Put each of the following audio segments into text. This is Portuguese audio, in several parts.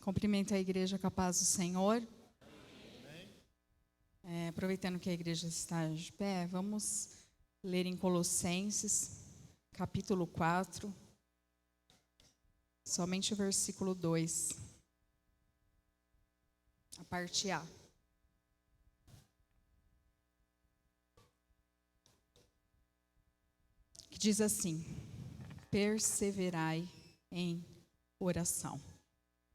Cumprimento a igreja com a paz do Senhor. Aproveitando que a igreja está de pé, vamos ler em Colossenses, capítulo 4, somente o versículo 2, a parte A. Que diz assim: perseverai em oração.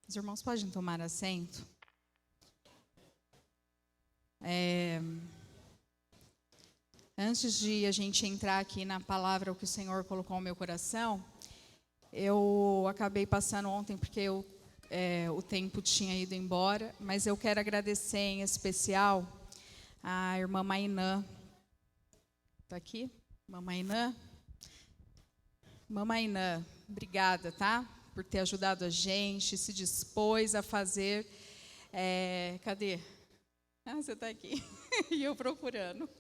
Os irmãos podem tomar assento. Antes de a gente entrar aqui na palavra, o que o Senhor colocou no meu coração, eu acabei passando ontem porque o tempo tinha ido embora, mas eu quero agradecer em especial a irmã Mainã. Está aqui? Irmã Mainã? Irmã Mainã, obrigada, tá? Por ter ajudado a gente, se dispôs a fazer. Cadê? Ah, você está aqui. E eu procurando.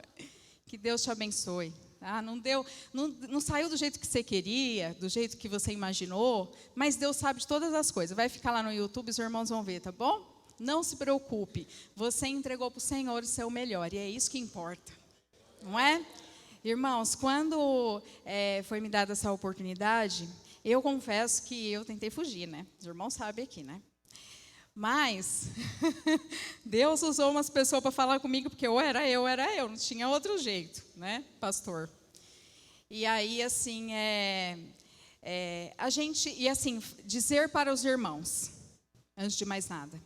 Que Deus te abençoe. Ah, não saiu do jeito que você queria, do jeito que você imaginou, mas Deus sabe de todas as coisas. Vai ficar lá no YouTube, os irmãos vão ver, tá bom? Não se preocupe. Você entregou para o Senhor o seu melhor, e é isso que importa. Não é? Irmãos, quando foi me dada essa oportunidade, eu confesso que eu tentei fugir, né? Os irmãos sabem aqui, né? Mas Deus usou umas pessoas para falar comigo, porque ou era eu, não tinha outro jeito, né, pastor? E aí, assim, dizer para os irmãos, antes de mais nada,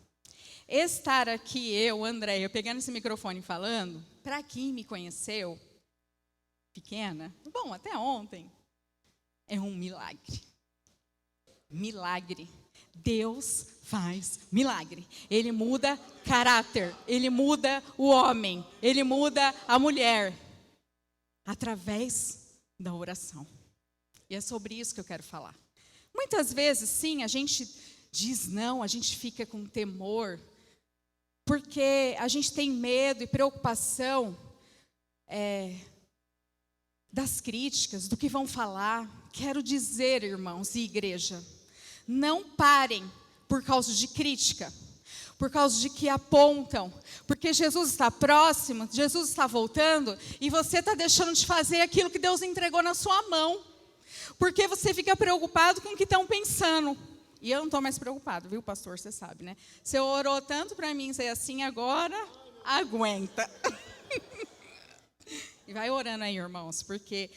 estar aqui, eu, Andréia, pegando esse microfone e falando, para quem me conheceu, pequena, bom, até ontem, é um milagre. Milagre. Deus faz milagre. Ele muda caráter, Ele muda o homem, Ele muda a mulher, através da oração. E é sobre isso que eu quero falar. Muitas vezes, sim, a gente diz não, a gente fica com temor, porque a gente tem medo e preocupação das críticas, do que vão falar. Quero dizer, irmãos e igreja, não parem por causa de crítica, por causa de que apontam, porque Jesus está próximo, Jesus está voltando, e você está deixando de fazer aquilo que Deus entregou na sua mão, porque você fica preocupado com o que estão pensando. E eu não estou mais preocupado, viu, pastor? Você sabe, né? Você orou tanto para mim ser assim, agora aguenta. E vai orando aí, irmãos, porque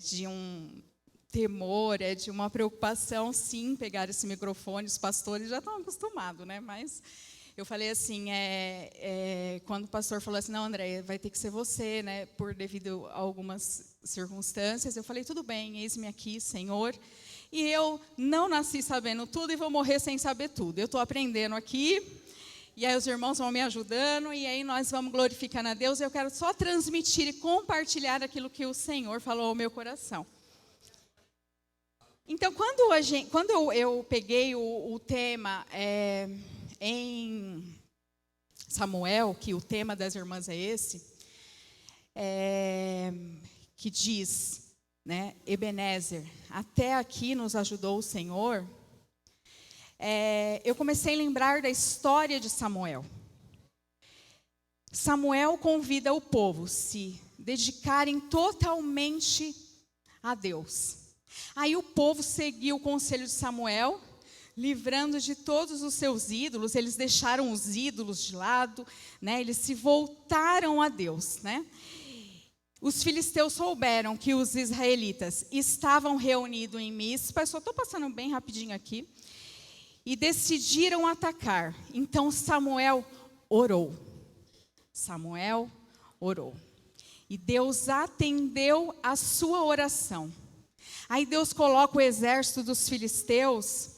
de um temor, de uma preocupação, sim, pegar esse microfone. Os pastores já estão acostumados, né? Mas eu falei assim, quando o pastor falou assim, não, André, vai ter que ser você, né? Por devido a algumas circunstâncias, eu falei, tudo bem, eis-me aqui, Senhor. E eu não nasci sabendo tudo e vou morrer sem saber tudo. Eu estou aprendendo aqui, e aí os irmãos vão me ajudando, e aí nós vamos glorificando a Deus. Eu quero só transmitir e compartilhar aquilo que o Senhor falou ao meu coração. Então, quando eu peguei o tema em Samuel, que o tema das irmãs é esse, que diz, né, Ebenezer, até aqui nos ajudou o Senhor, eu comecei a lembrar da história de Samuel. Samuel convida o povo a se dedicarem totalmente a Deus. Aí o povo seguiu o conselho de Samuel, livrando de todos os seus ídolos. Eles deixaram os ídolos de lado, né? Eles se voltaram a Deus, né? Os filisteus souberam que os israelitas estavam reunidos em Mispa, só estou passando bem rapidinho aqui, e decidiram atacar. Então Samuel orou. Samuel orou. E Deus atendeu a sua oração. Aí Deus coloca o exército dos filisteus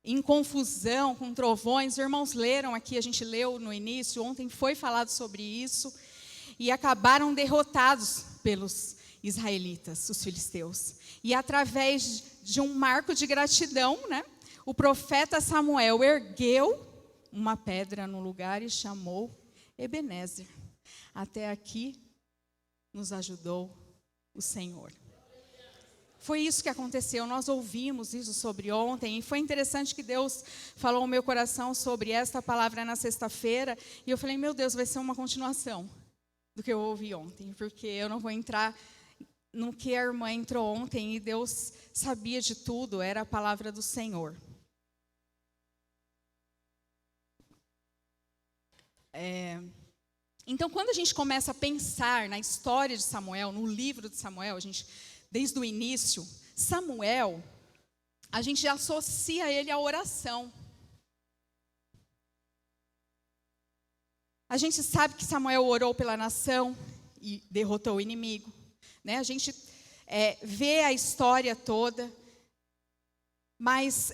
em confusão, com trovões. Os irmãos leram aqui, a gente leu no início, ontem foi falado sobre isso. E acabaram derrotados pelos israelitas, os filisteus. E através de um marco de gratidão, né, o profeta Samuel ergueu uma pedra no lugar e chamou Ebenezer. Até aqui nos ajudou o Senhor. Foi isso que aconteceu, nós ouvimos isso sobre ontem, e foi interessante que Deus falou ao meu coração sobre esta palavra na sexta-feira, e eu falei, meu Deus, vai ser uma continuação do que eu ouvi ontem, porque eu não vou entrar no que a irmã entrou ontem, e Deus sabia de tudo, era a palavra do Senhor. Então, quando a gente começa a pensar na história de Samuel, no livro de Samuel, desde o início, Samuel, a gente associa ele à oração. A gente sabe que Samuel orou pela nação e derrotou o inimigo, né? A gente vê a história toda. Mas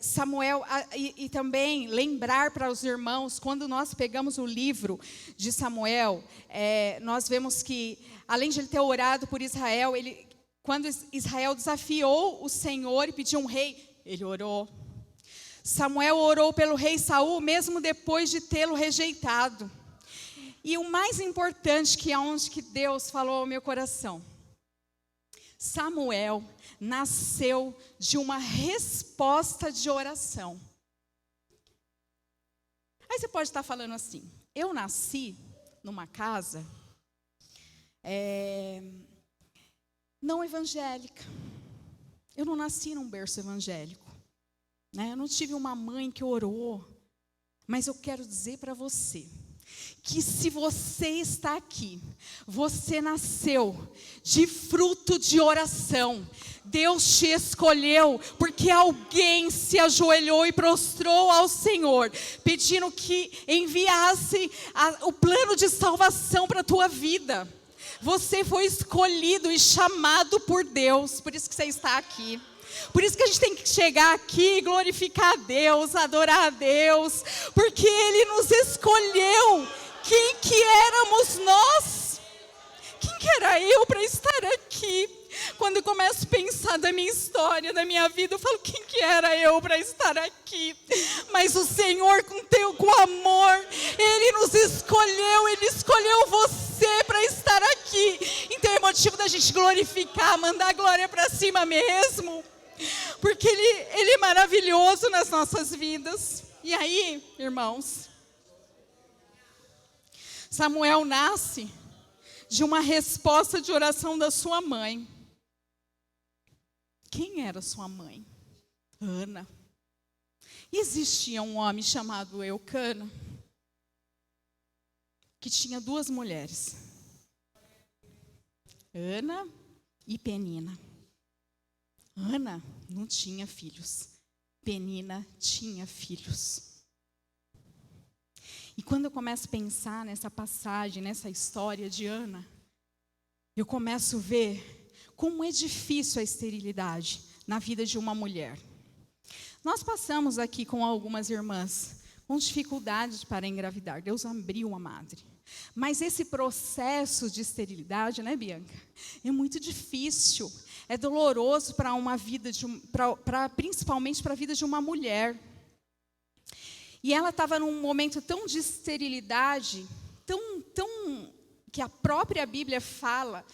Samuel, e também lembrar para os irmãos, quando nós pegamos o livro de Samuel, nós vemos que, além de ele ter orado por Israel, quando Israel desafiou o Senhor e pediu um rei, ele orou. Samuel orou pelo rei Saul, mesmo depois de tê-lo rejeitado. E o mais importante, que é onde que Deus falou ao meu coração, Samuel nasceu de uma resposta de oração. Aí você pode estar falando assim, eu nasci numa casa não evangélica. Eu não nasci num berço evangélico, né? Eu não tive uma mãe que orou. Mas eu quero dizer para você que se você está aqui, você nasceu de fruto de oração. Deus te escolheu porque alguém se ajoelhou e prostrou ao Senhor, pedindo que enviasse o plano de salvação para a tua vida. Você foi escolhido e chamado por Deus, por isso que você está aqui. Por isso que a gente tem que chegar aqui e glorificar a Deus, adorar a Deus, porque Ele nos escolheu. Quem que éramos nós? Quem que era eu para estar aqui? Quando eu começo a pensar da minha história, da minha vida, eu falo, quem que era eu para estar aqui? Mas o Senhor, com amor, Ele nos escolheu, Ele escolheu você para estar aqui. Então é motivo da gente glorificar, mandar glória para cima mesmo, porque Ele é maravilhoso nas nossas vidas. E aí, irmãos, Samuel nasce de uma resposta de oração da sua mãe. Quem era sua mãe? Ana. E existia um homem chamado Eucana, que tinha duas mulheres, Ana e Penina. Ana não tinha filhos, Penina tinha filhos. E quando eu começo a pensar nessa passagem, nessa história de Ana, eu começo a ver como é difícil a esterilidade na vida de uma mulher. Nós passamos aqui com algumas irmãs com dificuldades para engravidar. Deus abriu a madre. Mas esse processo de esterilidade, né, Bianca? É muito difícil. É doloroso para uma vida, principalmente para a vida de uma mulher. E ela estava num momento tão de esterilidade, tão que a própria Bíblia fala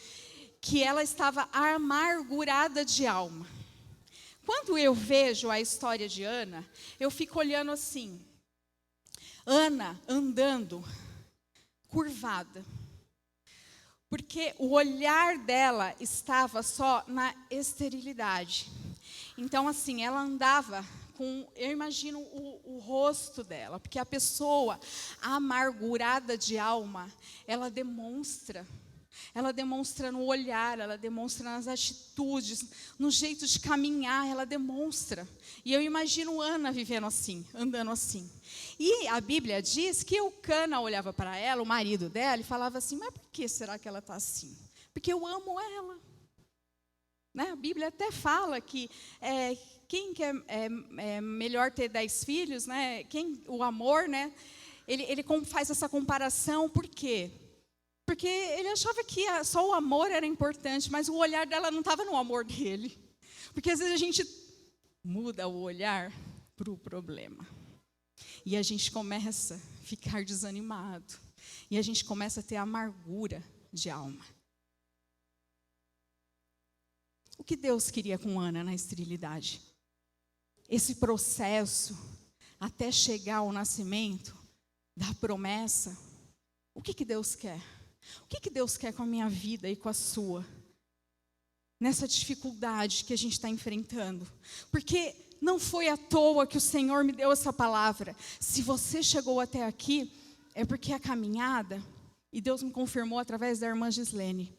que ela estava amargurada de alma. Quando eu vejo a história de Ana, eu fico olhando assim, Ana andando curvada, porque o olhar dela estava só na esterilidade. Então, assim, ela andava eu imagino o rosto dela, porque a pessoa amargurada de alma, ela demonstra no olhar, ela demonstra nas atitudes, no jeito de caminhar, ela demonstra. E eu imagino Ana vivendo assim, andando assim. E a Bíblia diz que Eucana olhava para ela, o marido dela, e falava assim, mas por que será que ela está assim? Porque eu amo ela. Né? A Bíblia até fala que quem quer melhor ter 10 filhos, né? O amor, né? Ele faz essa comparação, por quê? Porque ele achava que só o amor era importante, mas o olhar dela não estava no amor dele. Porque às vezes a gente muda o olhar para o problema. E a gente começa a ficar desanimado. E a gente começa a ter amargura de alma. O que Deus queria com Ana na esterilidade? Esse processo até chegar ao nascimento da promessa. O que Deus quer? O que Deus quer com a minha vida e com a sua? Nessa dificuldade que a gente está enfrentando. Porque não foi à toa que o Senhor me deu essa palavra. Se você chegou até aqui, é porque a caminhada, e Deus me confirmou através da irmã Gislene,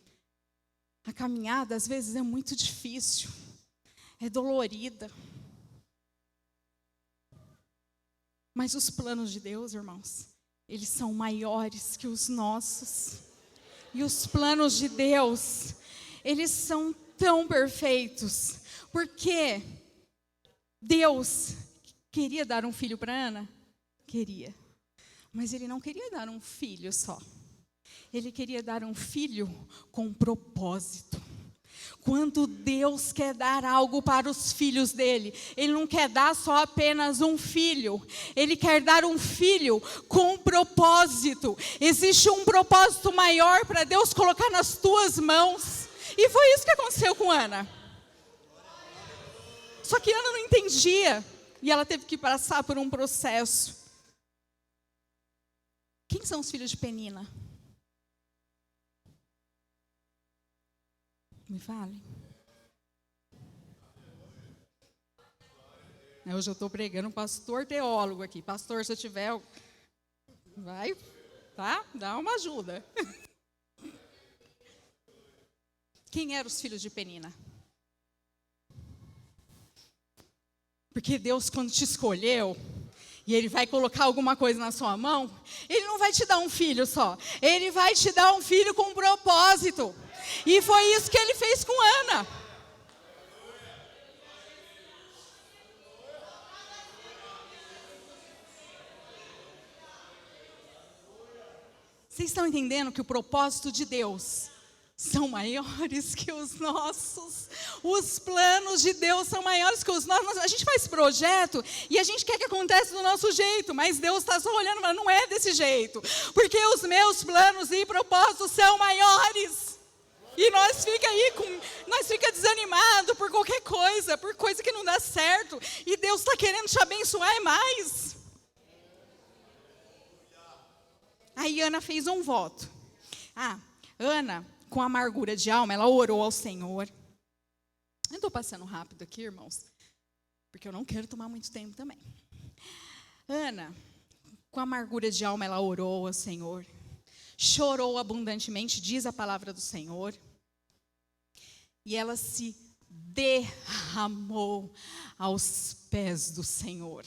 a caminhada às vezes é muito difícil, é dolorida. Mas os planos de Deus, irmãos, eles são maiores que os nossos. E os planos de Deus, eles são tão perfeitos. Porque Deus queria dar um filho para Ana? Queria. Mas Ele não queria dar um filho só. Ele queria dar um filho com propósito. Quando Deus quer dar algo para os filhos dele, Ele não quer dar só apenas um filho. Ele quer dar um filho com propósito. Existe um propósito maior para Deus colocar nas tuas mãos. E foi isso que aconteceu com Ana. Só que Ana não entendia. E ela teve que passar por um processo. Quem são os filhos de Penina? Me fale. Hoje eu estou pregando um pastor teólogo aqui. Pastor, se eu tiver, vai, tá? Dá uma ajuda. Quem eram os filhos de Penina? Porque Deus, quando te escolheu, e Ele vai colocar alguma coisa na sua mão, Ele não vai te dar um filho só. Ele vai te dar um filho com propósito. E foi isso que Ele fez com Ana. Vocês estão entendendo que o propósito de Deus são maiores que os nossos? Os planos de Deus são maiores que os nossos. A gente faz projeto e a gente quer que aconteça do nosso jeito, mas Deus está só olhando e falando, não é desse jeito. Porque os meus planos e propósitos são maiores. E nós fica desanimado por qualquer coisa, por coisa que não dá certo. E Deus está querendo te abençoar mais. Aí Ana fez um voto. Ana, com amargura de alma, ela orou ao Senhor. Eu estou passando rápido aqui, irmãos, porque eu não quero tomar muito tempo também. Ana, com amargura de alma, ela orou ao Senhor. Chorou abundantemente, diz a palavra do Senhor. E ela se derramou aos pés do Senhor.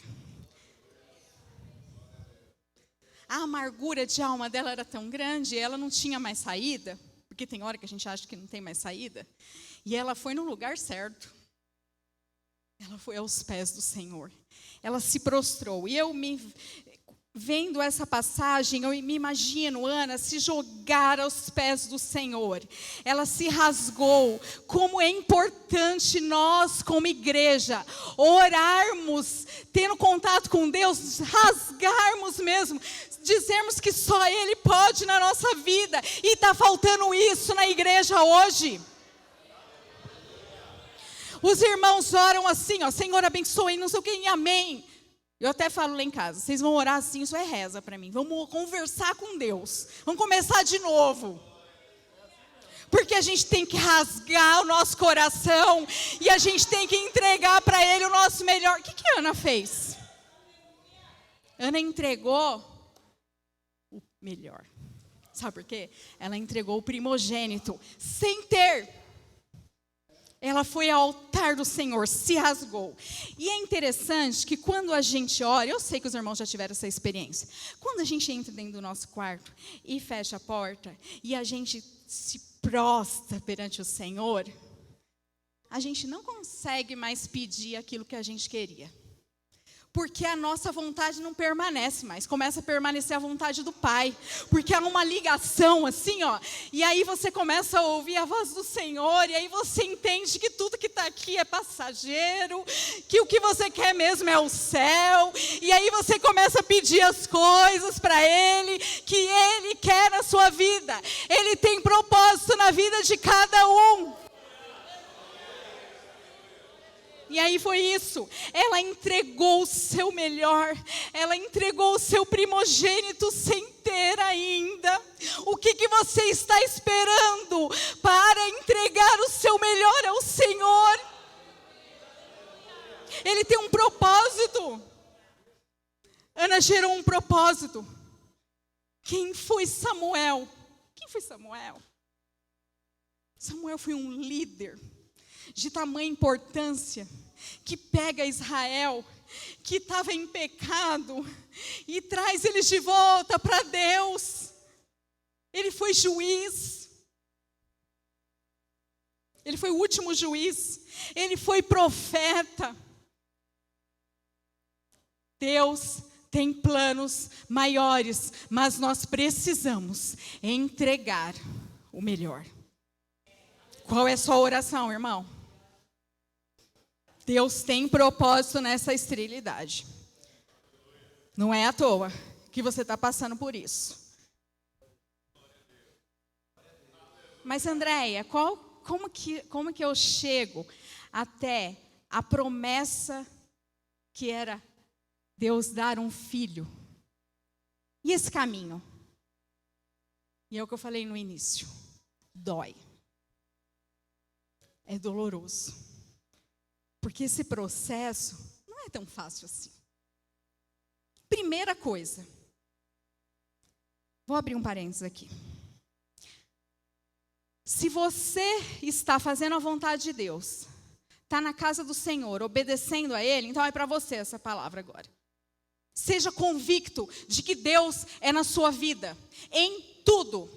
A amargura de alma dela era tão grande, ela não tinha mais saída, porque tem hora que a gente acha que não tem mais saída. E ela foi no lugar certo. Ela foi aos pés do Senhor. Ela se prostrou. E vendo essa passagem, eu me imagino Ana se jogar aos pés do Senhor. Ela se rasgou. Como é importante nós, como igreja, orarmos, tendo contato com Deus, rasgarmos mesmo, dizermos que só Ele pode na nossa vida. E está faltando isso na igreja hoje. Os irmãos oram assim, Senhor abençoe, não sei o que, e amém. Eu até falo lá em casa, vocês vão orar assim, isso é reza para mim. Vamos conversar com Deus. Vamos começar de novo. Porque a gente tem que rasgar o nosso coração e a gente tem que entregar para Ele o nosso melhor. O que Ana fez? Ana entregou o melhor. Sabe por quê? Ela entregou o primogênito sem ter. Ela foi ao altar do Senhor, se rasgou. E é interessante que quando a gente ora, eu sei que os irmãos já tiveram essa experiência. Quando a gente entra dentro do nosso quarto e fecha a porta, e a gente se prostra perante o Senhor, a gente não consegue mais pedir aquilo que a gente queria. Porque a nossa vontade não permanece mais, começa a permanecer a vontade do Pai. Porque há uma ligação assim, e aí você começa a ouvir a voz do Senhor, e aí você entende que tudo que está aqui é passageiro, que o que você quer mesmo é o céu, e aí você começa a pedir as coisas para Ele, que Ele quer na sua vida. Ele tem propósito na vida de cada um. E aí foi isso, ela entregou o seu melhor, ela entregou o seu primogênito sem ter ainda. O que você está esperando para entregar o seu melhor ao Senhor? Ele tem um propósito. Ana gerou um propósito. Quem foi Samuel? Quem foi Samuel? Samuel foi um líder de tamanha importância, que pega Israel, que estava em pecado, e traz eles de volta para Deus. Ele foi juiz. Ele foi o último juiz. Ele foi profeta. Deus tem planos maiores, mas nós precisamos entregar o melhor. Qual é a sua oração, irmão? Deus tem propósito nessa esterilidade. Não é à toa que você está passando por isso. Mas, Andréia, como que eu chego até a promessa que era Deus dar um filho? E esse caminho? E é o que eu falei no início. Dói. É doloroso. Porque esse processo não é tão fácil assim. Primeira coisa. Vou abrir um parênteses aqui. Se você está fazendo a vontade de Deus, está na casa do Senhor, obedecendo a Ele, então é para você essa palavra agora. Seja convicto de que Deus é na sua vida, em tudo.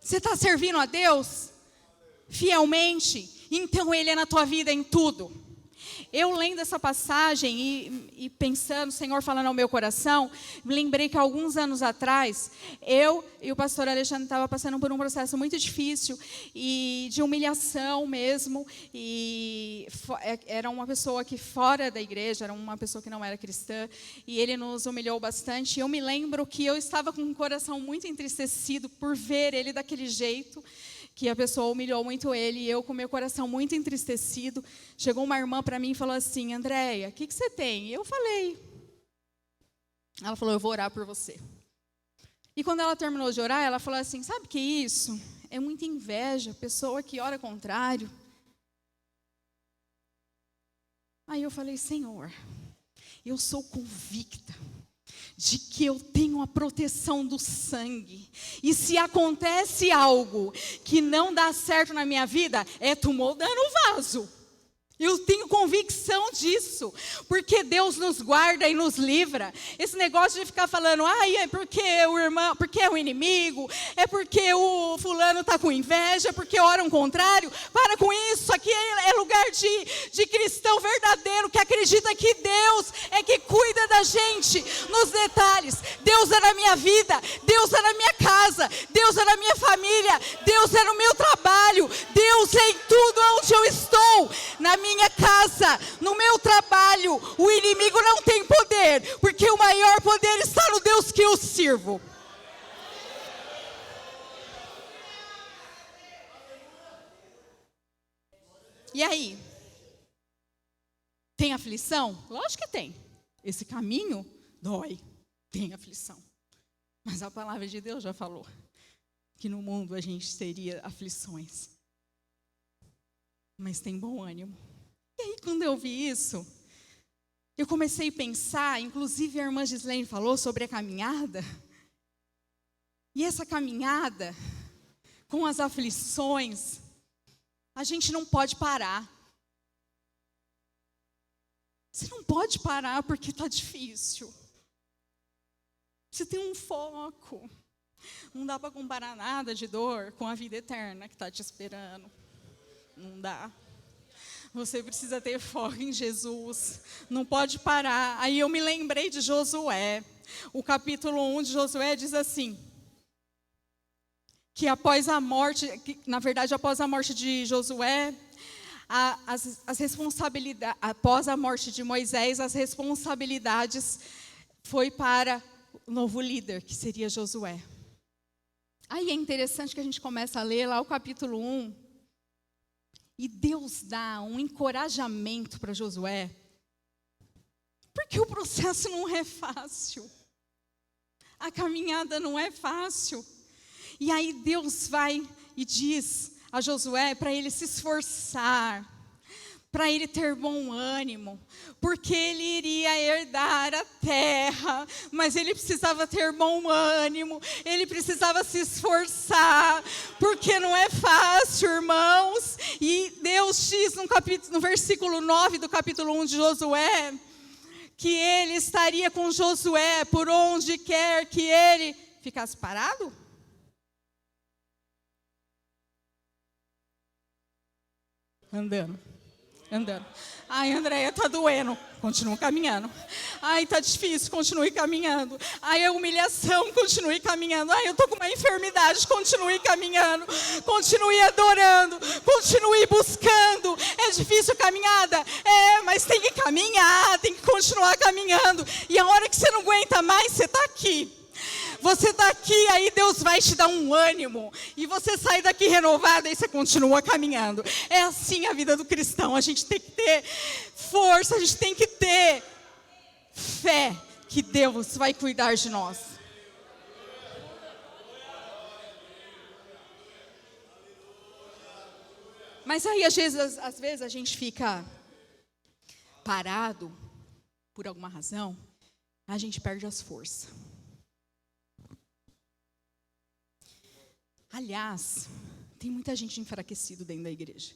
Você está servindo a Deus fielmente, então Ele é na tua vida em tudo. Eu lendo essa passagem e pensando, o Senhor falando ao meu coração, me lembrei que alguns anos atrás, eu e o pastor Alexandre estavam passando por um processo muito difícil, e de humilhação mesmo, e era uma pessoa que fora da igreja, era uma pessoa que não era cristã, e ele nos humilhou bastante. E eu me lembro que eu estava com um coração muito entristecido por ver ele daquele jeito, que a pessoa humilhou muito ele, e eu com meu coração muito entristecido. Chegou uma irmã para mim e falou assim: Andréia, o que você tem? E eu falei. Ela falou: eu vou orar por você. E quando ela terminou de orar, ela falou assim: sabe o que é isso? É muita inveja, pessoa que ora contrário. Aí eu falei: Senhor, eu sou convicta de que eu tenho a proteção do sangue. E se acontece algo que não dá certo na minha vida, é tu moldando o vaso. Eu tenho convicção disso, porque Deus nos guarda e nos livra. Esse negócio de ficar falando, é porque o irmão, porque é o inimigo, é porque o fulano está com inveja, é porque ora um contrário. Para com isso, aqui é lugar de cristão verdadeiro, que acredita que Deus é que cuida da gente nos detalhes. Deus é na minha vida, Deus é na minha casa, Deus é na minha família, Deus é no meu trabalho, Deus é em tudo onde eu estou, na minha casa, no meu trabalho. O inimigo não tem poder, porque o maior poder está no Deus que eu sirvo. E aí? Tem aflição? Lógico que tem. Esse caminho dói, tem aflição. Mas a palavra de Deus já falou que no mundo a gente teria aflições. Mas tem bom ânimo. E aí, quando eu vi isso, eu comecei a pensar, inclusive a irmã Gislene falou sobre a caminhada. E essa caminhada, com as aflições, a gente não pode parar. Você não pode parar porque está difícil. Você tem um foco. Não dá para comparar nada de dor com a vida eterna que está te esperando. Não dá. Você precisa ter foco em Jesus. Não pode parar. Aí eu me lembrei de Josué. O capítulo 1 de Josué diz assim: que após a morte, na verdade, após a morte de Josué, as responsabilidades, após a morte de Moisés, as responsabilidades foi para o novo líder, que seria Josué. Aí é interessante que a gente começa a ler lá o capítulo 1. E Deus dá um encorajamento para Josué, porque o processo não é fácil. A caminhada não é fácil. E aí Deus vai e diz a Josué para ele se esforçar, para ele ter bom ânimo, porque ele iria herdar a terra, mas ele precisava ter bom ânimo, ele precisava se esforçar, porque não é fácil, irmãos. E Deus diz no versículo 9 do capítulo 1 de Josué, que ele estaria com Josué por onde quer que ele ficasse parado. Andando. Ai, Andréia, tá doendo. Continua caminhando. Ai, tá difícil. Continue caminhando. Ai, é humilhação. Continue caminhando. Ai, eu tô com uma enfermidade. Continue caminhando. Continue adorando. Continue buscando. É difícil a caminhada? É, mas tem que caminhar. Tem que continuar caminhando. E a hora que você não aguenta mais, você tá aqui. Você está aqui, aí Deus vai te dar um ânimo. E você sai daqui renovado, aí você continua caminhando. É assim a vida do cristão. A gente tem que ter força, a gente tem que ter fé que Deus vai cuidar de nós. Mas aí às vezes a gente fica parado por alguma razão, a gente perde as forças. Aliás, tem muita gente enfraquecida dentro da igreja.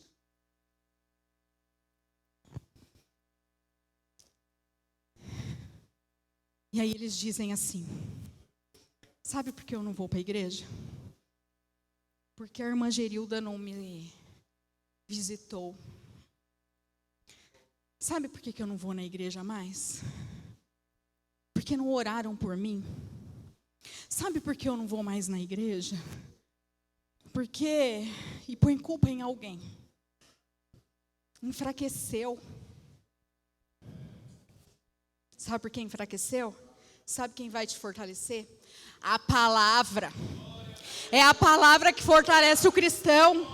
E aí eles dizem assim: sabe por que eu não vou para a igreja? Porque a irmã Gerilda não me visitou. Sabe por que eu não vou na igreja mais? Porque não oraram por mim. Sabe por que eu não vou mais na igreja? Porque, e põe culpa em alguém, enfraqueceu. Sabe por que enfraqueceu? Sabe quem vai te fortalecer? A palavra. É a palavra que fortalece o cristão.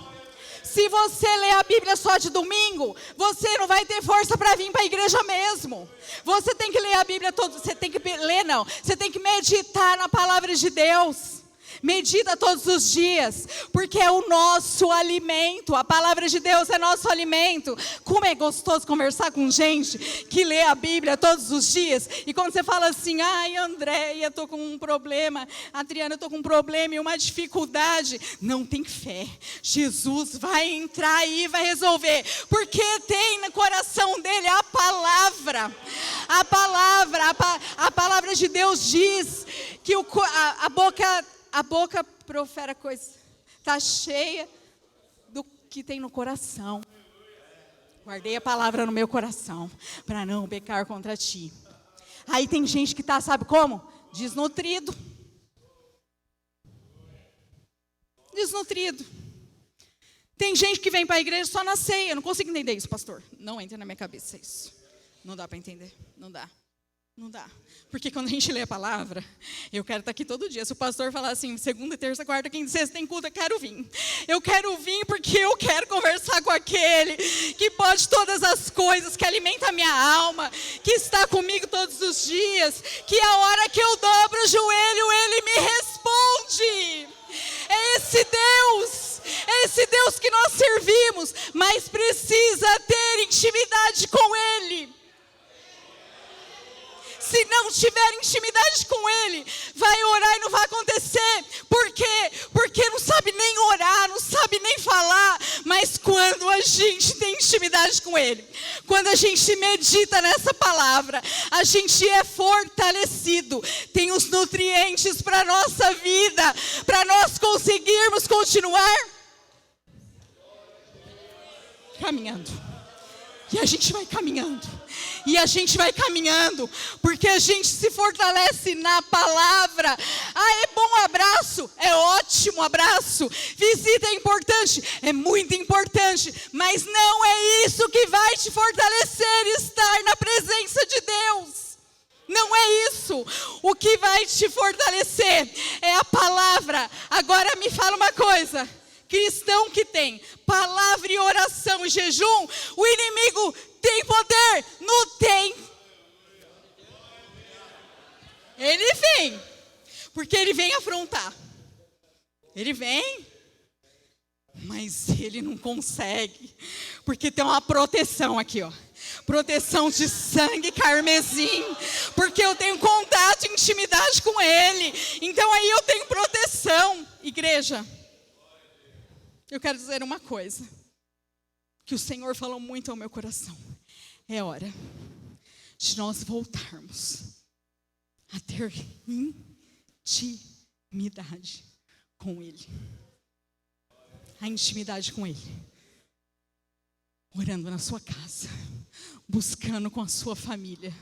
Se você lê a Bíblia só de domingo, você não vai ter força para vir para a igreja mesmo. Você tem que ler a Bíblia todo, você tem que ler, não. Você tem que meditar na palavra de Deus. Medita todos os dias, porque é o nosso alimento. A palavra de Deus é nosso alimento. Como é gostoso conversar com gente que lê a Bíblia todos os dias. E quando você fala assim: ai, Andréia, estou com um problema. Adriana, eu estou com um problema e uma dificuldade. Não, tem fé. Jesus vai entrar aí e vai resolver. Porque tem no coração dele a palavra. A palavra de Deus diz que a boca profere coisa, está cheia do que tem no coração. Guardei a palavra no meu coração, para não pecar contra ti. Aí tem gente que está, sabe como? Desnutrido. Tem gente que vem para a igreja só na ceia. Eu não consigo entender isso, pastor. Não entra na minha cabeça isso. Não dá para entender, não dá. Porque quando a gente lê a palavra, eu quero estar aqui todo dia. Se o pastor falar assim, segunda, terça, quarta, quinta, sexta tem culto, eu quero vir. Eu quero vir porque eu quero conversar com aquele que pode todas as coisas, que alimenta a minha alma, que está comigo todos os dias, que a hora que eu dobro o joelho, ele me responde. É esse Deus que nós servimos, mas precisa ter intimidade com ele. Se não tiver intimidade com ele, vai orar e não vai acontecer. Por quê? Porque não sabe nem orar, não sabe nem falar. Mas quando a gente tem intimidade com ele, quando a gente medita nessa palavra, a gente é fortalecido. Tem os nutrientes para a nossa vida, para nós conseguirmos continuar caminhando. E a gente vai caminhando. Porque a gente se fortalece na palavra. Ah, é bom abraço, é ótimo abraço. Visita é importante, é muito importante. Mas não é isso que vai te fortalecer, estar na presença de Deus. Não é isso. O que vai te fortalecer é a palavra. Agora me fala uma coisa. cristão que tem palavra e oração e jejum, o inimigo tem poder? Não tem. Ele vem, porque ele vem afrontar. Ele vem, mas ele não consegue, porque tem uma proteção aqui, ó. Proteção de sangue carmesim, porque eu tenho contato, intimidade com ele. Então aí eu tenho proteção. Igreja, eu quero dizer uma coisa, que o Senhor falou muito ao meu coração. É hora de nós voltarmos a ter intimidade com ele. A intimidade com ele. Orando na sua casa, buscando com a sua família,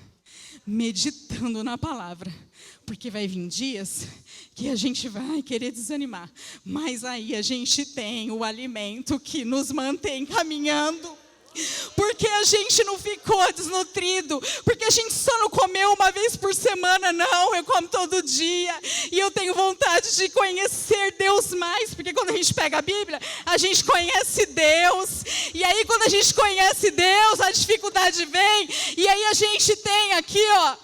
meditando na palavra, porque vai vir dias que a gente vai querer desanimar, mas aí a gente tem o alimento que nos mantém caminhando. Porque a gente não ficou desnutrido, porque a gente só não comeu uma vez por semana, não, eu como todo dia, e eu tenho vontade de conhecer Deus mais, porque quando a gente pega a Bíblia, a gente conhece Deus, e aí quando a gente conhece Deus, a dificuldade vem, e aí a gente tem aqui, ó,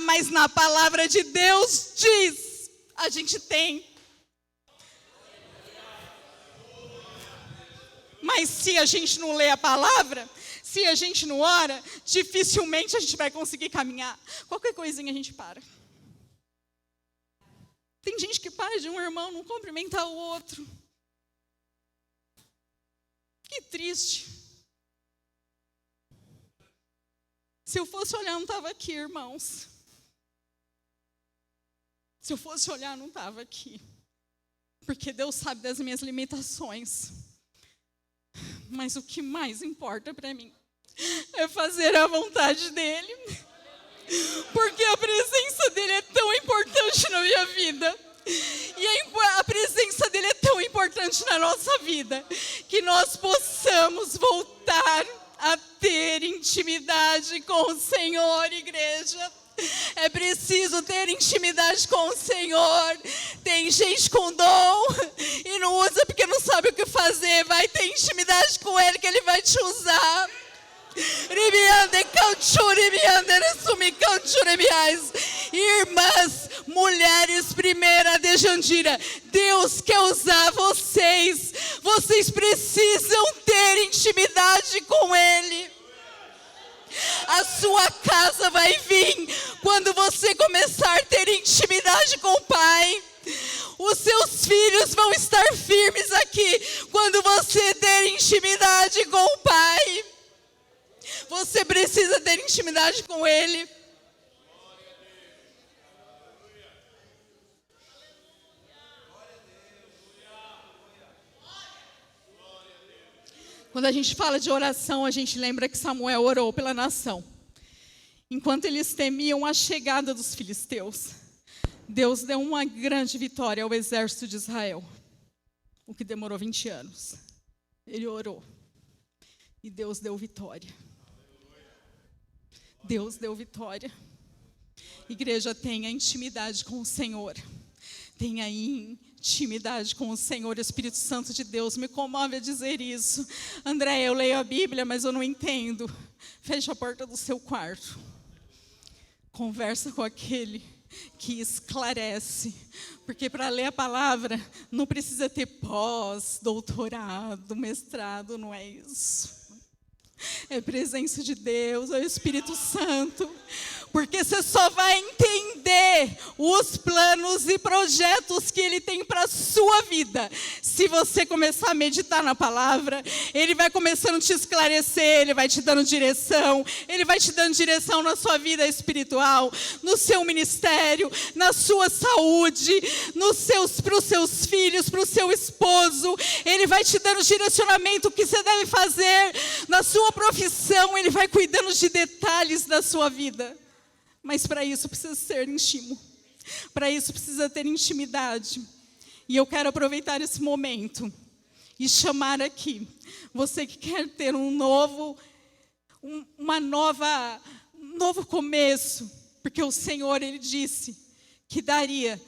mas na palavra de Deus diz, a gente tem. Mas se a gente não lê a palavra, se a gente não ora, dificilmente a gente vai conseguir caminhar. Qualquer coisinha a gente para. Tem gente que para de um irmão não cumprimentar o outro. Que triste. Se eu fosse olhar, não estava aqui, irmãos. Se eu fosse olhar, não estava aqui. Porque Deus sabe das minhas limitações. Mas o que mais importa para mim é fazer a vontade dele. Porque a presença dele é tão importante na minha vida. E a presença dele é tão importante na nossa vida, que nós possamos voltar a ter intimidade com o Senhor, igreja. É preciso ter intimidade com o Senhor. Tem gente com dom e não usa porque não sabe o que fazer. Vai ter intimidade com Ele, que Ele vai te usar. Irmãs, mulheres, primeira de Jandira, Deus quer usar vocês. Vocês precisam ter intimidade com Ele. A sua casa vai vir quando você começar a ter intimidade com o Pai. Os seus filhos vão estar firmes aqui quando você ter intimidade com o Pai. Você precisa ter intimidade com Ele. Quando a gente fala de oração, a gente lembra que Samuel orou pela nação. Enquanto eles temiam a chegada dos filisteus, Deus deu uma grande vitória ao exército de Israel, o que demorou 20 anos. Ele orou e Deus deu vitória. Deus deu vitória. Igreja, tenha intimidade com o Senhor. Tenha intimidade com o Senhor. O Espírito Santo de Deus me comove a dizer isso. André, eu leio a Bíblia, mas eu não entendo. Feche a porta do seu quarto. Conversa com aquele que esclarece. Porque para ler a palavra não precisa ter pós, doutorado, mestrado, não é isso. É presença de Deus, é o Espírito Santo. Porque você só vai entender os planos e projetos que Ele tem para a sua vida se você começar a meditar na palavra. Ele vai começando a te esclarecer, Ele vai te dando direção. Ele vai te dando direção na sua vida espiritual, no seu ministério, na sua saúde, para os seus filhos, para o seu esposo. Ele vai te dando direcionamento, o que você deve fazer na sua profissão. Ele vai cuidando de detalhes da sua vida. Mas para isso precisa ser íntimo. Para isso precisa ter intimidade. E eu quero aproveitar esse momento e chamar aqui você que quer ter um novo começo, porque o Senhor, Ele disse que daria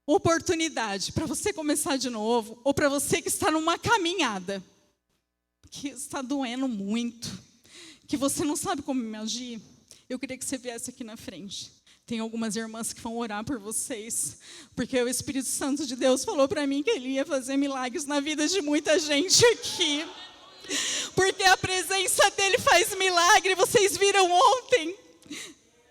oportunidade para você começar de novo, ou para você que está numa caminhada, que está doendo muito, que você não sabe como me agir, eu queria que você viesse aqui na frente. Tem algumas irmãs que vão orar por vocês, porque o Espírito Santo de Deus falou para mim que Ele ia fazer milagres na vida de muita gente aqui. Porque a presença dEle faz milagre, vocês viram ontem.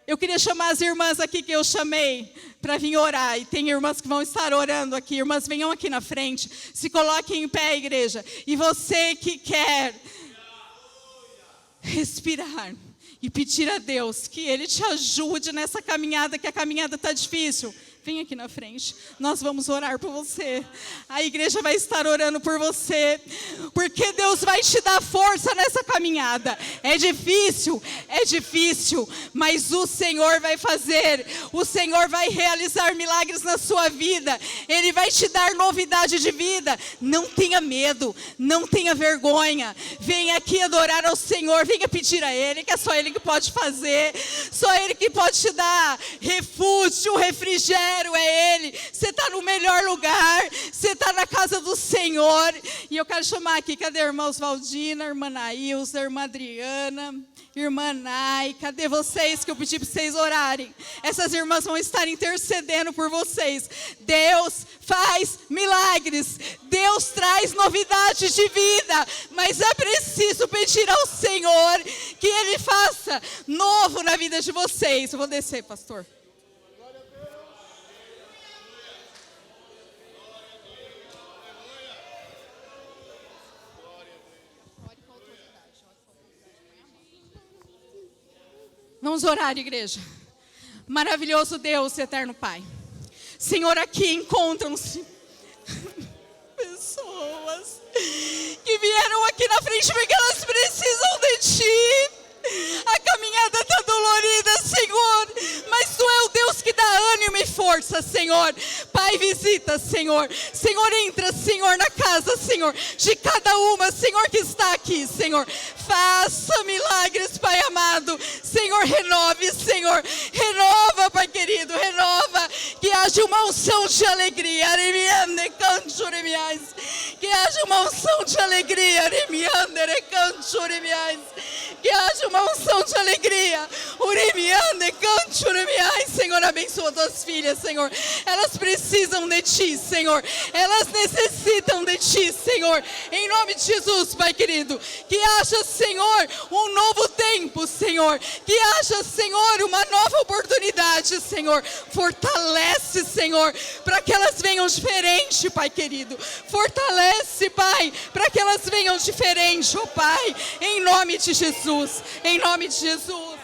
Eu queria chamar as irmãs aqui que eu chamei para vir orar. E tem irmãs que vão estar orando aqui. Irmãs, venham aqui na frente. Se coloquem em pé, igreja. E você que quer respirar e pedir a Deus que Ele te ajude nessa caminhada, que a caminhada está difícil, vem aqui na frente, nós vamos orar por você. A igreja vai estar orando por você, porque Deus vai te dar força nessa caminhada. É difícil, mas o Senhor vai fazer, o Senhor vai realizar milagres na sua vida, Ele vai te dar novidade de vida. Não tenha medo, não tenha vergonha, venha aqui adorar ao Senhor, venha pedir a Ele, que é só Ele que pode fazer, só Ele que pode te dar refúgio, refrigério. É Ele, você está no melhor lugar, você está na casa do Senhor. E eu quero chamar aqui, cadê a irmã Oswaldina, a irmã Nailza, a irmã Adriana, irmã Nai, cadê vocês que eu pedi para vocês orarem? Essas irmãs vão estar intercedendo por vocês. Deus faz milagres, Deus traz novidades de vida, mas é preciso pedir ao Senhor que Ele faça novo na vida de vocês. Eu vou descer, pastor. Vamos orar, igreja. Maravilhoso Deus, eterno Pai. Senhor, aqui encontram-se pessoas que vieram aqui na frente porque elas precisam de Ti. A caminhada está dolorida, Senhor, mas Tu é o Deus que dá ânimo e força, Senhor. Pai, visita, Senhor. Senhor, entra, Senhor, na casa, Senhor, de cada uma, Senhor, que está aqui, Senhor. Faça milagres, Pai amado. Senhor, renove, Senhor. Renova, Pai querido, renova. Que haja uma unção de alegria. Que haja uma unção de alegria. Que haja uma unção de alegria. Senhor, abençoa tuas filhas, Senhor. Elas precisam de Ti, Senhor. Elas necessitam de Ti, Senhor. Em nome de Jesus, Pai querido. Que haja, Senhor, um novo tempo, Senhor. Que haja, Senhor, uma nova oportunidade, Senhor. Fortalece, Senhor, para que elas venham diferente, Pai querido. Fortalece, Pai, para que elas venham diferente, ó Pai. Em nome de Jesus. Em nome de Jesus.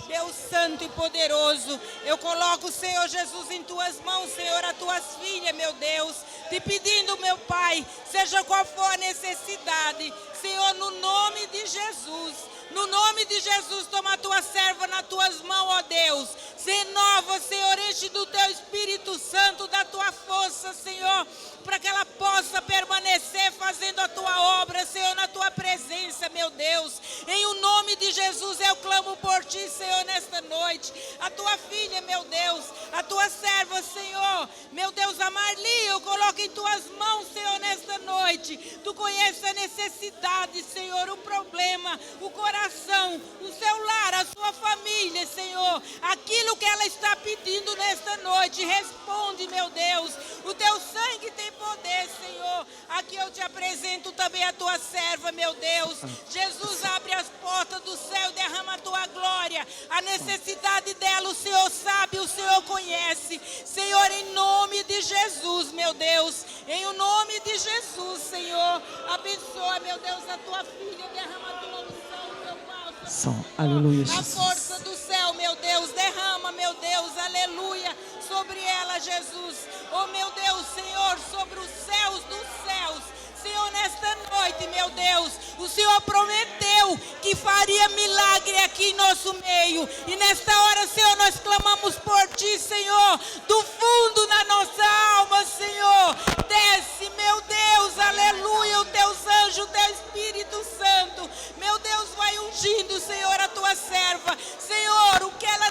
Deus santo e poderoso, eu coloco, Senhor Jesus, em Tuas mãos, Senhor, as Tuas filhas, meu Deus, te pedindo, meu Pai, seja qual for a necessidade, Senhor, no nome de Jesus. No nome de Jesus, toma a Tua serva nas Tuas mãos, ó Deus. Renova, Senhor, enche do Teu Espírito Santo, da Tua força, Senhor, para que ela possa permanecer fazendo a Tua obra, Senhor, na Tua presença, meu Deus. Em o nome de Jesus, eu clamo por Ti, Senhor, nesta noite. A Tua filha, meu Deus, a Tua serva, Senhor, meu Deus, a Marli, eu coloco em Tuas mãos, Senhor, nesta noite. Tu conheces a necessidade, Senhor, o problema, o coração, o seu lar, a sua família, Senhor. Aquilo que ela está pedindo nesta noite, responde, meu Deus. O Teu sangue tem poder, Senhor. Aqui eu te apresento também a Tua serva, meu Deus. Jesus, abre as portas do céu e derrama a Tua glória. A necessidade dela, o Senhor sabe, o Senhor conhece. Senhor, em nome de Jesus, meu Deus. Em o nome de Jesus, Senhor. Abençoa, meu Deus, a Tua filha. Derrama a Tua unção, Teu bálsamo. Aleluia, A Jesus. força do céu, meu Deus. Derrama, meu Deus. Aleluia. Sobre ela, Jesus. Oh, meu Deus, Senhor, sobre os céus dos céus. Senhor, nesta noite, meu Deus, o Senhor prometeu que faria milagre aqui em nosso meio. E nesta hora, Senhor, nós clamamos por Ti, Senhor, do fundo da nossa alma, Senhor. Desce, meu Deus, aleluia, os Teus anjos, o Teu Espírito Santo. Meu Deus, vai ungindo, Senhor, a Tua serva. Senhor, o que ela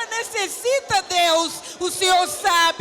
necessita, Deus, o Senhor sabe.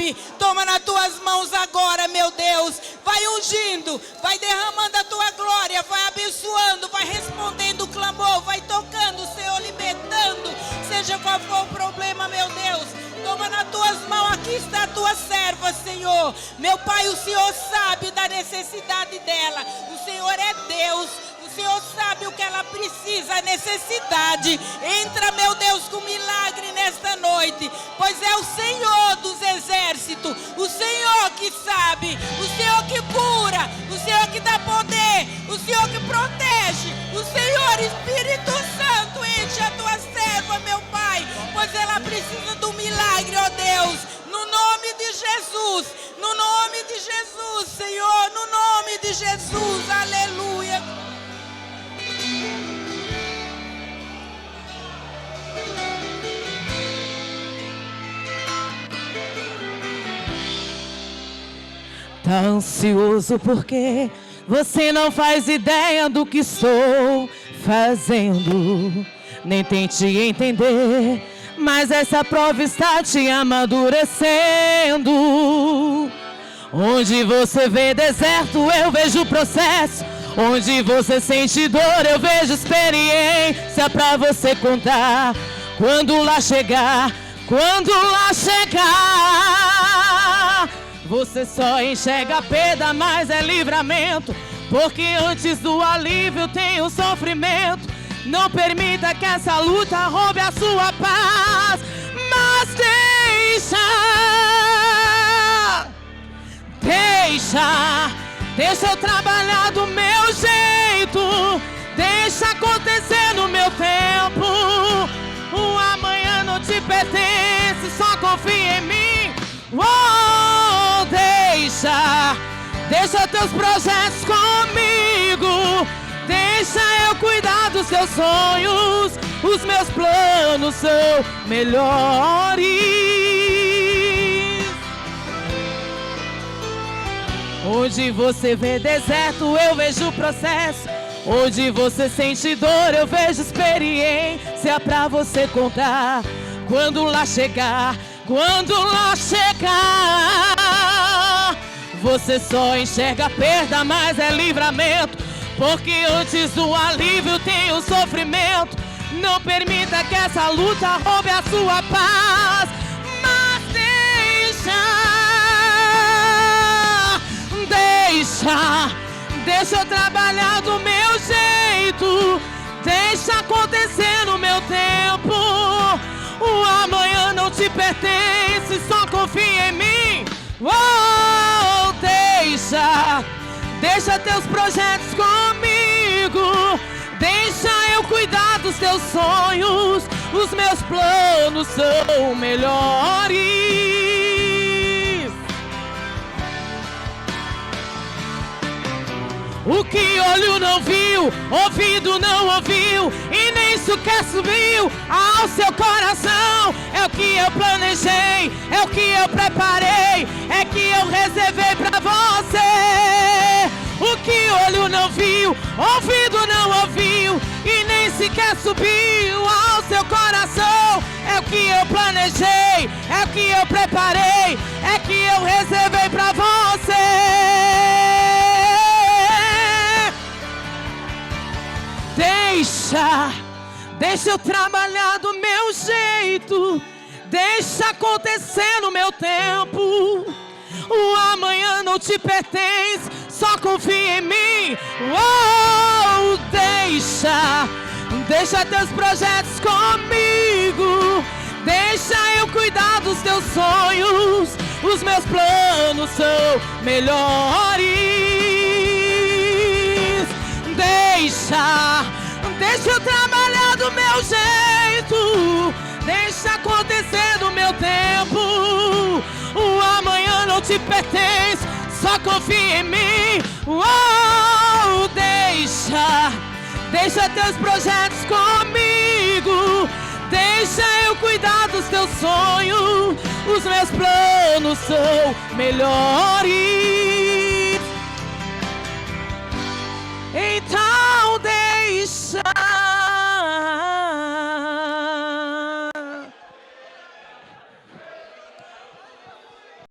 tuas mãos agora, meu Deus. Vai ungindo, vai derramando a tua glória, vai abençoando, vai respondendo o clamor, vai tocando, Senhor, libertando, seja qual for o problema, meu Deus. Toma nas tuas mãos, aqui está a tua serva, Senhor. Meu Pai, o Senhor sabe da necessidade dela. O Senhor é Deus. O Senhor sabe o que ela precisa, a necessidade. Entra, meu Deus, com milagre nesta noite, pois é o Senhor dos exércitos, o Senhor que sabe, o Senhor que cura, o Senhor que dá poder, o Senhor que protege, o Senhor, Espírito Santo, enche a tua serva, meu Pai, pois ela precisa do milagre, ó Deus, no nome de Jesus, no nome de Jesus, Senhor, no nome de Jesus, aleluia. Tá ansioso porque você não faz ideia do que estou fazendo. Nem tente entender, mas essa prova está te amadurecendo. Onde você vê deserto, eu vejo processo. Onde você sente dor, eu vejo experiência pra você contar. Quando lá chegar, você só enxerga perda, mas é livramento. Porque antes do alívio tem o sofrimento. Não permita que essa luta roube a sua paz. Mas deixa eu trabalhar do meu jeito. Deixa acontecer no meu tempo. O amanhã não te pertence, só confia em mim. Oh, deixa teus projetos comigo. Deixa eu cuidar dos seus sonhos. Os meus planos são melhores. Onde você vê deserto, eu vejo processo. Onde você sente dor, eu vejo experiência pra você contar. Quando lá chegar, você só enxerga perda, mas é livramento. Porque antes do alívio tem o sofrimento. Não permita que essa luta roube a sua paz. Mas deixa eu trabalhar do meu jeito. Deixa acontecer no meu tempo. O amanhã não te pertence, só confia em mim. Oh, deixa teus projetos comigo. Deixa eu cuidar dos teus sonhos. Os meus planos são melhores. O que olho não viu, ouvido não ouviu, e nem sequer subiu ao seu coração. É o que eu planejei, é o que eu preparei, é que eu reservei pra você. O que olho não viu, ouvido não ouviu, e nem sequer subiu ao seu coração. É o que eu planejei, é o que eu preparei, é que eu reservei pra você. Deixa eu trabalhar do meu jeito. Deixa acontecer no meu tempo. O amanhã não te pertence, só confia em mim. Oh, deixa teus projetos comigo. Deixa eu cuidar dos teus sonhos. Os meus planos são melhores. Deixa eu trabalhar do meu jeito. Deixa acontecer no meu tempo. O amanhã não te pertence, só confia em mim. Oh, deixa teus projetos comigo. Deixa eu cuidar dos teus sonhos. Os meus planos são melhores.